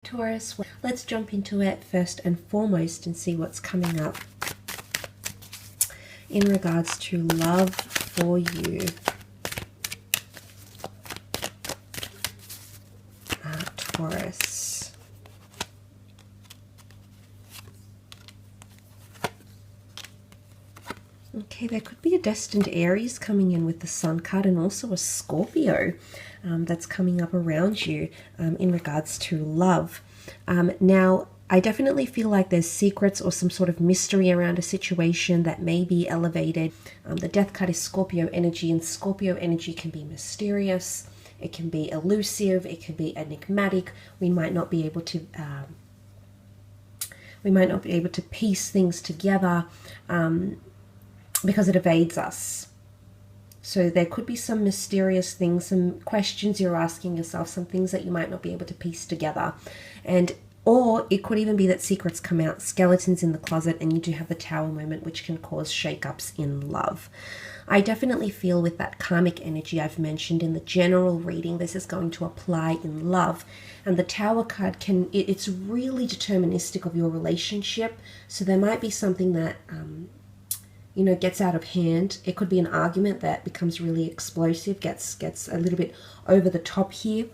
Taurus, let's jump into it first and foremost and see what's coming up in regards to love for you. Taurus. Okay, there could be a destined Aries coming in with the Sun card, and also a Scorpio that's coming up around you in regards to love. Now, I definitely feel like there's secrets or some sort of mystery around a situation that may be elevated. The Death card is Scorpio energy, and Scorpio energy can be mysterious. It can be elusive. It can be enigmatic. We might not be able to piece things together because it evades us. So there could be some mysterious things, some questions you're asking yourself, some things that you might not be able to piece together. Or it could even be that secrets come out, skeletons in the closet, and you do have the Tower moment, which can cause shakeups in love. I definitely feel with that karmic energy I've mentioned in the general reading, this is going to apply in love. And the Tower card it's really deterministic of your relationship. So there might be something that gets out of hand. It could be an argument that becomes really explosive, gets a little bit over the top here.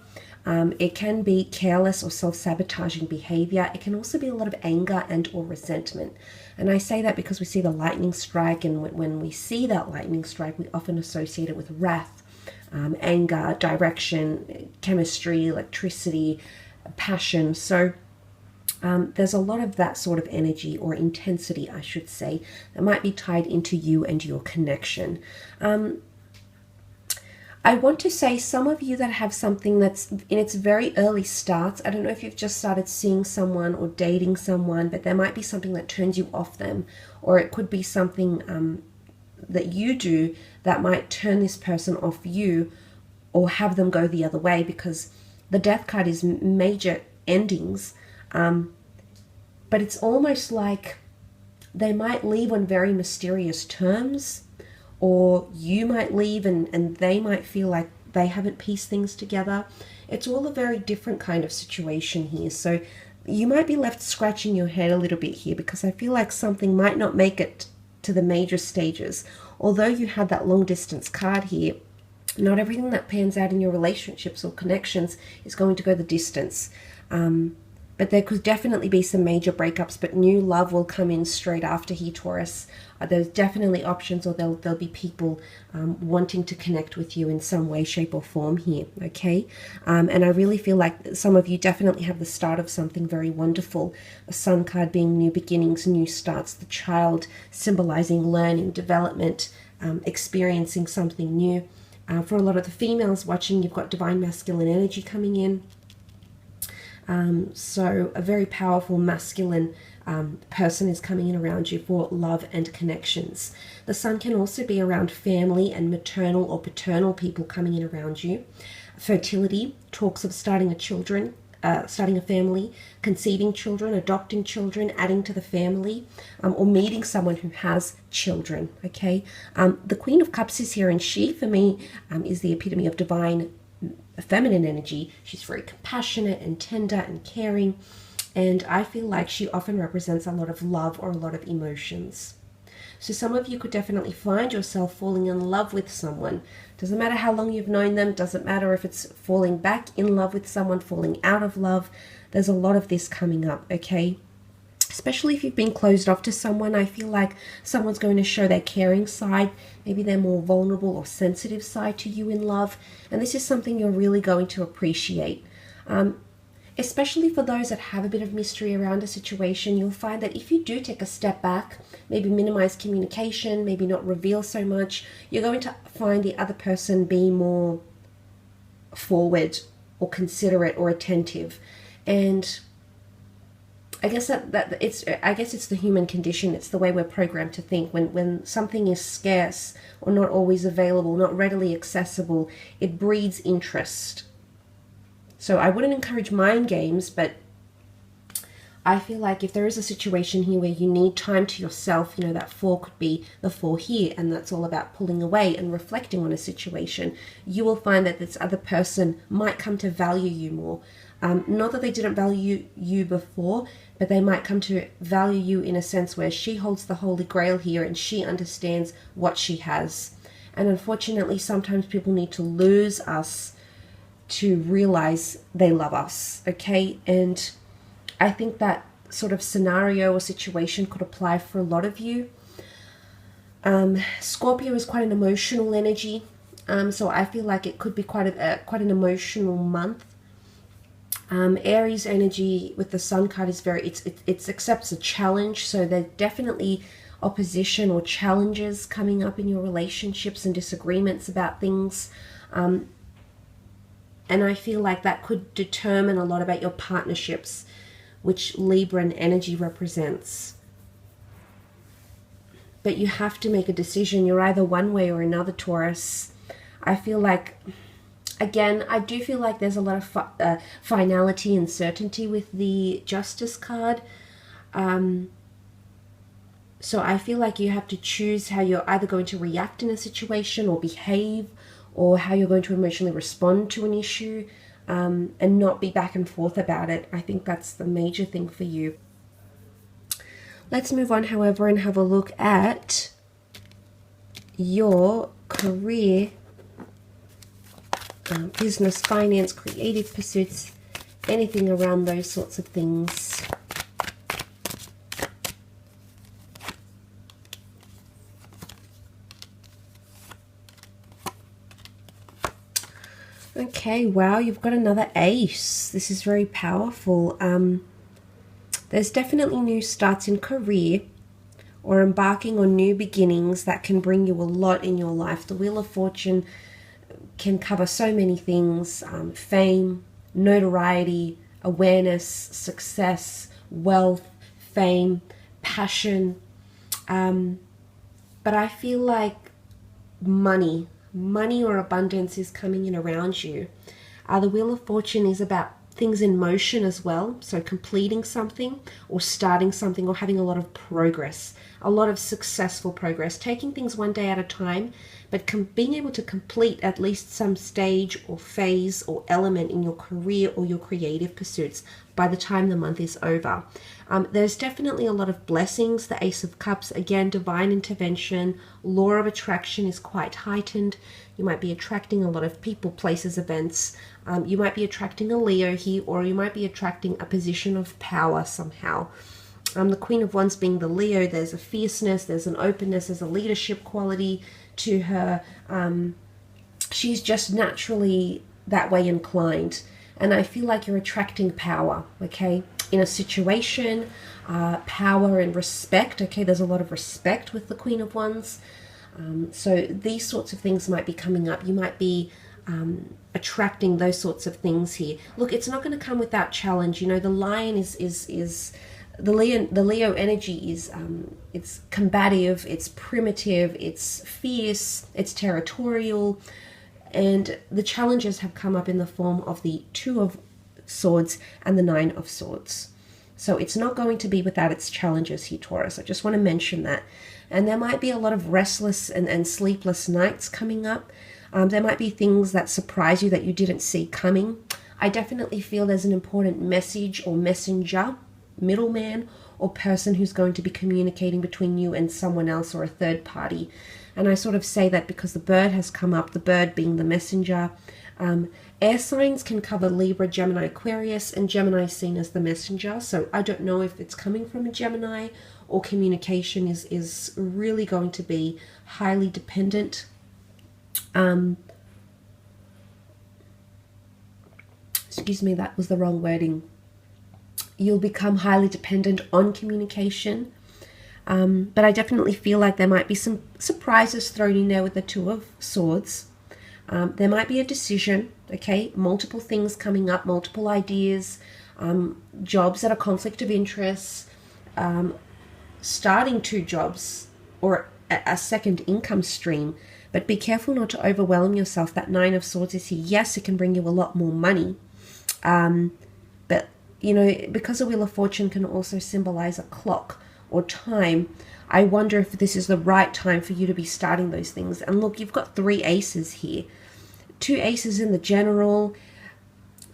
It can be careless or self-sabotaging behavior. It can also be a lot of anger and or resentment. And I say that because we see the lightning strike, and when we see that lightning strike, we often associate it with wrath, anger, direction, chemistry, electricity, passion. So there's a lot of that sort of energy, or intensity, I should say, that might be tied into you and your connection. I want to say some of you that have something that's in its very early starts, I don't know if you've just started seeing someone or dating someone, but there might be something that turns you off them, or it could be something that you do that might turn this person off you or have them go the other way, because the Death card is major endings. But it's almost like they might leave on very mysterious terms, or you might leave and they might feel like they haven't pieced things together. It's all a very different kind of situation here. So you might be left scratching your head a little bit here, because I feel like something might not make it to the major stages. Although you had that long distance card here, not everything that pans out in your relationships or connections is going to go the distance. But there could definitely be some major breakups, but new love will come in straight after here, Taurus. There's definitely options, or there'll be people wanting to connect with you in some way, shape, or form here, okay? And I really feel like some of you definitely have the start of something very wonderful. The Sun card being new beginnings, new starts, the child symbolizing learning, development, experiencing something new. For a lot of the females watching, you've got divine masculine energy coming in. So a very powerful masculine person is coming in around you for love and connections. The Sun can also be around family and maternal or paternal people coming in around you. Fertility, talks of starting a family, conceiving children, adopting children, adding to the family, or meeting someone who has children, okay? The Queen of Cups is here, and she, for me, is the epitome of divine feminine energy. She's very compassionate and tender and caring, and I feel like she often represents a lot of love or a lot of emotions. So some of you could definitely find yourself falling in love with someone. Doesn't matter how long you've known them, doesn't matter if it's falling back in love with someone, falling out of love. There's a lot of this coming up, okay? Especially if you've been closed off to someone, I feel like someone's going to show their caring side, maybe their more vulnerable or sensitive side to you in love. And this is something you're really going to appreciate. Especially for those that have a bit of mystery around a situation, you'll find that if you do take a step back, maybe minimize communication, maybe not reveal so much, you're going to find the other person be more forward or considerate or attentive. And I guess it's the human condition. It's the way we're programmed to think. When something is scarce or not always available, not readily accessible, it breeds interest. So I wouldn't encourage mind games, but I feel like if there is a situation here where you need time to yourself, that 4 could be the 4 here, and that's all about pulling away and reflecting on a situation, you will find that this other person might come to value you more. Not that they didn't value you before, but they might come to value you in a sense where she holds the Holy Grail here and she understands what she has. And unfortunately, sometimes people need to lose us to realize they love us, okay? And I think that sort of scenario or situation could apply for a lot of you. Scorpio is quite an emotional energy, so I feel like it could be quite an emotional month. Aries energy with the Sun card is it accepts a challenge, so there's definitely opposition or challenges coming up in your relationships and disagreements about things. And I feel like that could determine a lot about your partnerships, which Libran energy represents. But you have to make a decision. You're either one way or another, Taurus. I feel like, again, I do feel like there's a lot of finality and certainty with the Justice card. So I feel like you have to choose how you're either going to react in a situation or behave, or how you're going to emotionally respond to an issue, and not be back and forth about it. I think that's the major thing for you. Let's move on, however, and have a look at your career, business, finance, creative pursuits, anything around those sorts of things. Okay, wow, you've got another ace. This is very powerful. There's definitely new starts in career or embarking on new beginnings that can bring you a lot in your life. The Wheel of Fortune can cover so many things: fame, notoriety, awareness, success, wealth, fame, passion. But I feel like money or abundance is coming in around you. The Wheel of Fortune is about things in motion as well, so completing something or starting something or having a lot of progress, a lot of successful progress, taking things one day at a time, but being able to complete at least some stage or phase or element in your career or your creative pursuits by the time the month is over. There's definitely a lot of blessings. The Ace of Cups, again, divine intervention, law of attraction is quite heightened. You might be attracting a lot of people, places, events. You might be attracting a Leo here, or you might be attracting a position of power somehow. The Queen of Wands being the Leo, there's a fierceness, there's an openness, there's a leadership quality to her. She's just naturally that way inclined. And I feel like you're attracting power, okay, in a situation, power and respect. Okay, there's a lot of respect with the Queen of Wands. So these sorts of things might be coming up. You might be attracting those sorts of things here. Look, it's not going to come without challenge. You know, the lion is the Leo energy is it's combative, it's primitive, it's fierce, it's territorial, and the challenges have come up in the form of the Two of Swords and the Nine of Swords. So it's not going to be without its challenges here, Taurus. I just want to mention that. And there might be a lot of restless and sleepless nights coming up. There might be things that surprise you that you didn't see coming. I definitely feel there's an important message or messenger, middleman, or person who's going to be communicating between you and someone else or a third party. And I sort of say that because the bird has come up, the bird being the messenger. Air signs can cover Libra, Gemini, Aquarius, and Gemini is seen as the messenger. So I don't know if it's coming from a Gemini, or communication is really going to be highly dependent. Excuse me, that was the wrong wording. You'll become highly dependent on communication. But I definitely feel like there might be some surprises thrown in there with the Two of Swords. There might be a decision, okay? Multiple things coming up, multiple ideas, jobs that are conflict of interest, starting two jobs or a second income stream. But be careful not to overwhelm yourself. That Nine of Swords is here. Yes, it can bring you a lot more money. But, you know, because the Wheel of Fortune can also symbolize a clock or time, I wonder if this is the right time for you to be starting those things. And look, you've got three aces here. Two aces in the general.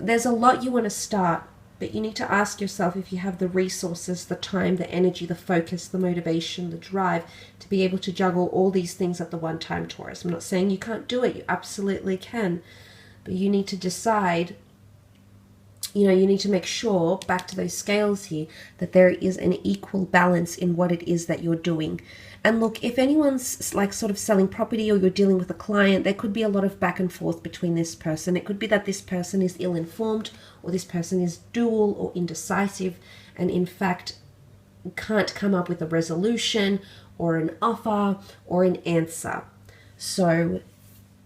there's a lot you want to start, but you need to ask yourself if you have the resources, the time, the energy, the focus, the motivation, the drive to be able to juggle all these things at the one time, Taurus. I'm not saying you can't do it. You absolutely can. But you need to decide, you need to make sure, back to those scales here, that there is an equal balance in what it is that you're doing. And look, if anyone's like sort of selling property or you're dealing with a client, there could be a lot of back and forth between this person. It could be that this person is ill-informed, or this person is dual or indecisive, and in fact can't come up with a resolution or an offer or an answer. So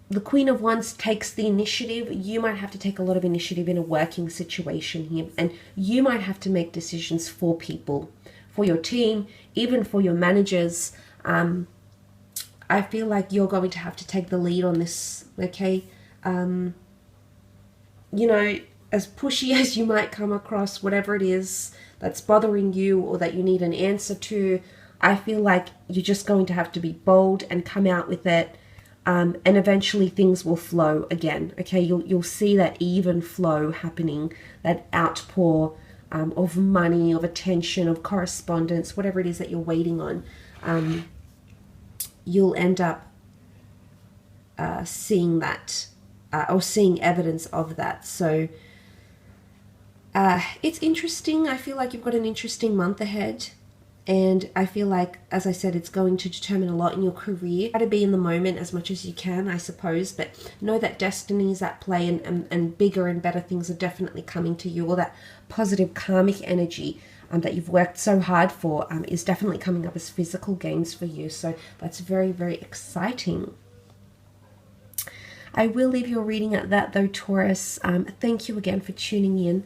the Queen of Wands takes the initiative. You might have to take a lot of initiative in a working situation here, and you might have to make decisions for people, for your team, even for your managers. I feel like you're going to have to take the lead on this, okay? As pushy as you might come across, whatever it is that's bothering you or that you need an answer to, I feel like you're just going to have to be bold and come out with it. And eventually things will flow again, okay? You'll see that even flow happening, that outpour of money, of attention, of correspondence, whatever it is that you're waiting on. You'll end up seeing that or seeing evidence of that. So it's interesting. I feel like you've got an interesting month ahead. And I feel like, as I said, it's going to determine a lot in your career. Try to be in the moment as much as you can, I suppose, but know that destiny is at play, and bigger and better things are definitely coming to you. All that positive karmic energy that you've worked so hard for is definitely coming up as physical gains for you. So that's very, very exciting. I will leave your reading at that though, Taurus. Thank you again for tuning in.